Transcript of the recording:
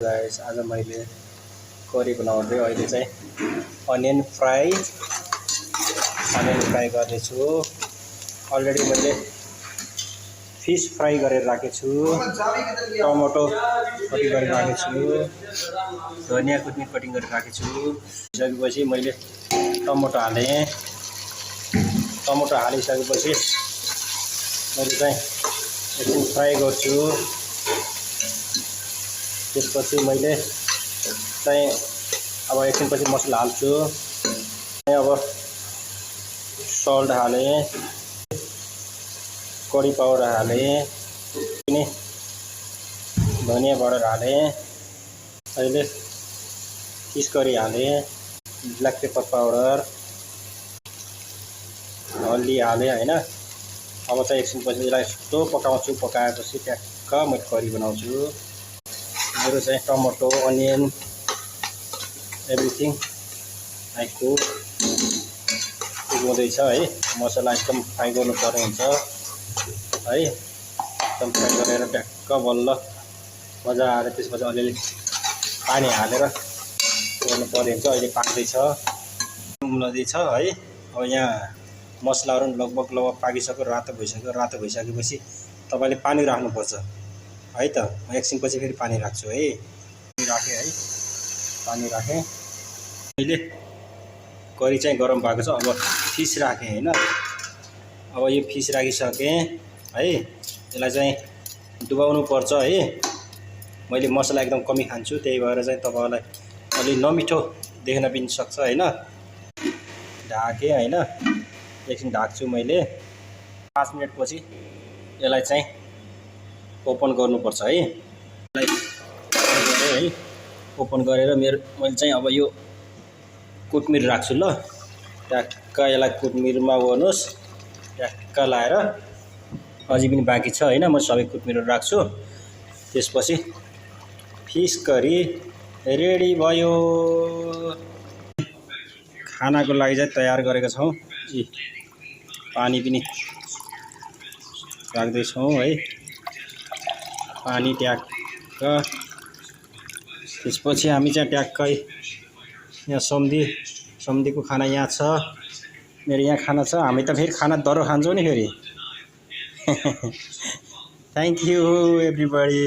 Guys आज मैले curry बनाउँदै अहिले चाहिँ अनियन फ्राई गर्दैछु। अलरेडी मैले फिश फ्राई गरेर राखेको छु, टमाटो कटिङ गरेर राखेको छु, धनिया कोथमिर कटिङ गरेर राखेको छु। त्यसपछि मैले टमाटो हालेँ। टमाटो हालिसकेपछि मैले चाहिँ एकछिन फ्राई गर्छु। त्यसपछि मैले चाहिँ अब एकछिनपछि मसला हाल्छु। अब सल्ट हालेँ, करी पाउडर हालेँ, अनि धनिया पाउडर हालेँ, अहिले फिस करी हालेँ, ब्ल्याक पेपर पाउडर, हल्दी हालेँ हैन। अब चाहिँ एकछिनपछि यसलाई यस्तो पकाउँछु। पकाएपछि ट्याक्क मैले करी बनाउँछु। मेरो चाहिँ tomato onion everything I cook हुँदैछ है। मसला एकदम फ्राई गर्नुपर्ने हुन्छ है। एकदम फ्राई गरेर ट्याक्क बल्ल मजा आएर त्यसपछि अलिअलि पानी हालेर गर्नुपर्ने हुन्छ। अहिले पाक्दैछ, उम्लदैछ है। अब यहाँ मसलाहरू लगभग पाकिसक्यो, रातो भइसकेपछि तपाईँले पानी राख्नुपर्छ है त। म एकछिनपछि फेरि पानी राख्छु है। पानी राखेँ। अहिले करी चाहिँ गरम भएको छ। अब फिस राखेँ हैन। अब यो फिस राखिसकेँ है। यसलाई चाहिँ डुबाउनु पर्छ है। मैले मसला एकदम कमी खान्छु, त्यही भएर चाहिँ तपाईँलाई अलि नमिठो देख्न पनि सक्छ हैन। ढाकेँ हैन, एकछिन ढाक्छु मैले। 5 मिनटपछि यसलाई चाहिँ ओपन गर्नुपर्छ है। है ओपन गरेर मैले चाहिँ अब यो कोथमिर राख्छु ल। ट्याक्क यसलाई कोथमिरमा गर्नुहोस्, ट्याक्क लाएर। अझै पनि बाँकी छ हैन, म सबै कोथमिरहरू राख्छु। त्यसपछि फिस करी रेडी भयो। खानाको लागि चाहिँ तयार गरेका छौँ। पानी पनि राख्दैछौँ है, पानी ट्याक्क। त्यसपछि हामी चाहिँ ट्याक्कै यहाँ सम्धीको खाना यहाँ छ, मेरो यहाँ खाना छ। हामी त फेरि खाना दरो खान्छौँ नि फेरि। Thank you everybody.